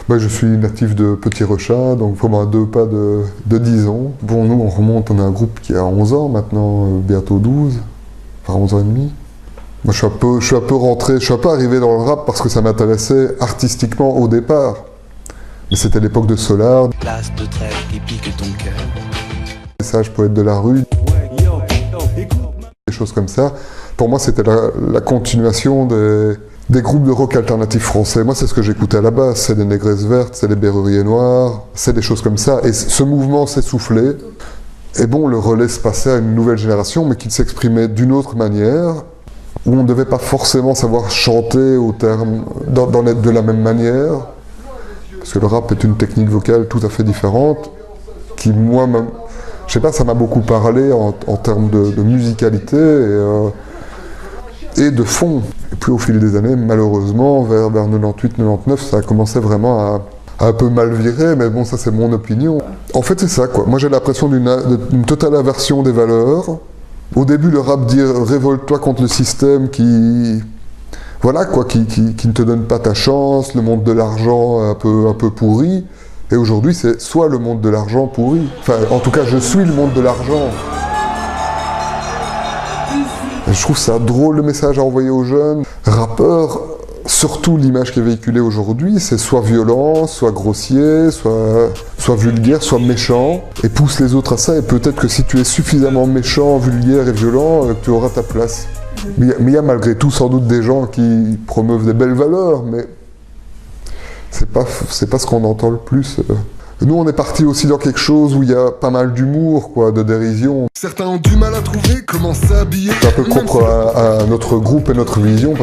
Bah, je suis natif de Petit Rechat, donc vraiment à 2 pas de Dijon. Bon, nous, on remonte, on a un groupe qui a 11 ans maintenant, bientôt 12, enfin 11 ans et demi. Moi, je suis un peu rentré, je suis un peu arrivé dans le rap parce que ça m'intéressait artistiquement au départ. Mais c'était l'époque de Solar. Place de trêve qui pique ton cœur. Message poète de la rue. Des choses comme ça. Pour moi, c'était la continuation des groupes de rock alternatif français. Moi, c'est ce que j'écoutais à la base. C'est les Négresses Vertes, c'est les Berruriers Noirs, c'est des choses comme ça. Et ce mouvement s'essoufflait. Et bon, le relais se passait à une nouvelle génération, mais qui s'exprimait d'une autre manière, où on ne devait pas forcément savoir chanter au terme, de la même manière. Parce que le rap est une technique vocale tout à fait différente, qui, moi, je sais pas, ça m'a beaucoup parlé en termes de musicalité et de fond. Et puis au fil des années, malheureusement, vers 98-99, ça a commencé vraiment à un peu mal virer, mais bon, ça c'est mon opinion. En fait, c'est ça, quoi. Moi, j'ai l'impression d'une totale aversion des valeurs. Au début, le rap dit « révolte-toi contre le système qui... » Voilà, quoi, qui ne te donne pas ta chance, le monde de l'argent un peu pourri. Et aujourd'hui, c'est soit le monde de l'argent pourri. Enfin, en tout cas, je suis le monde de l'argent. Et je trouve ça drôle, le message à envoyer aux jeunes. Rappeurs, surtout l'image qui est véhiculée aujourd'hui, c'est soit violent, soit grossier, soit vulgaire, soit méchant. Et pousse les autres à ça. Et peut-être que si tu es suffisamment méchant, vulgaire et violent, tu auras ta place. Mais il y a malgré tout sans doute des gens qui promeuvent des belles valeurs, mais c'est pas ce qu'on entend le plus. Nous, on est parti aussi dans quelque chose où il y a pas mal d'humour, quoi, de dérision. Certains ont du mal à trouver comment s'habiller. C'est un peu propre à notre groupe et notre vision,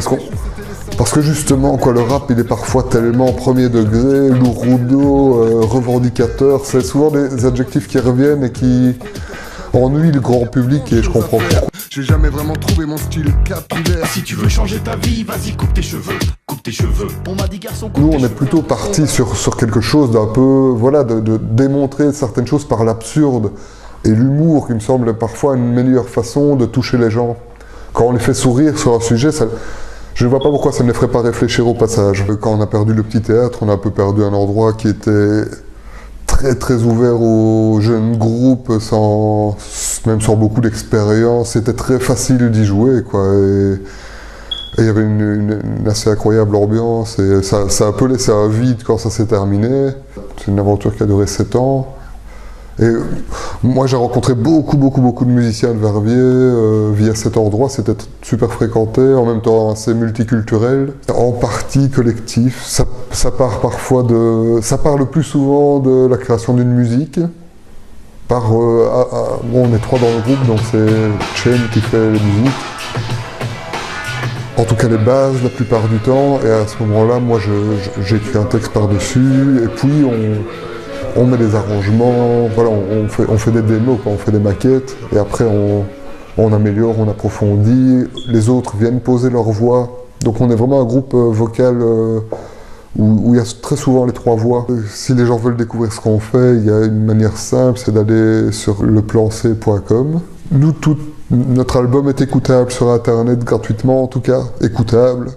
parce que justement, quoi, le rap, il est parfois tellement premier degré, lourd-roudeau, revendicateur. C'est souvent des adjectifs qui reviennent et qui ennuient le grand public, et je comprends pourquoi. J'ai jamais vraiment trouvé mon style capillaire. Si tu veux changer ta vie, vas-y, coupe tes cheveux. Coupe tes cheveux. On m'a dit garçon, coupe Nous, tes on cheveux. est plutôt parti sur quelque chose d'un peu, voilà, de démontrer certaines choses par l'absurde. Et l'humour, qui me semble parfois une meilleure façon de toucher les gens. Quand on les fait sourire sur un sujet, je ne vois pas pourquoi ça ne les ferait pas réfléchir au passage. Quand on a perdu le petit théâtre, on a un peu perdu un endroit qui était très ouvert aux jeunes groupes, même sans beaucoup d'expérience. C'était très facile d'y jouer, quoi. Et il y avait une assez incroyable ambiance, et ça a un peu laissé un vide quand ça s'est terminé. C'est une aventure qui a duré 7 ans. Et moi, j'ai rencontré beaucoup de musiciens de Verviers via cet endroit. C'était super fréquenté, en même temps assez multiculturel, en partie collectif. Ça part parfois ça part le plus souvent de la création d'une musique. Bon, on est 3 dans le groupe, donc c'est Chen qui fait les musiques. En tout cas les bases la plupart du temps, et à ce moment-là, moi j'écris un texte par-dessus, et puis on met des arrangements, voilà, on fait des démos, quoi, on fait des maquettes, et après on améliore, on approfondit, les autres viennent poser leur voix. Donc on est vraiment un groupe vocal où il y a très souvent les 3 voix. Si les gens veulent découvrir ce qu'on fait, il y a une manière simple, c'est d'aller sur leplancé.com. Notre album est écoutable sur internet gratuitement, en tout cas, écoutable.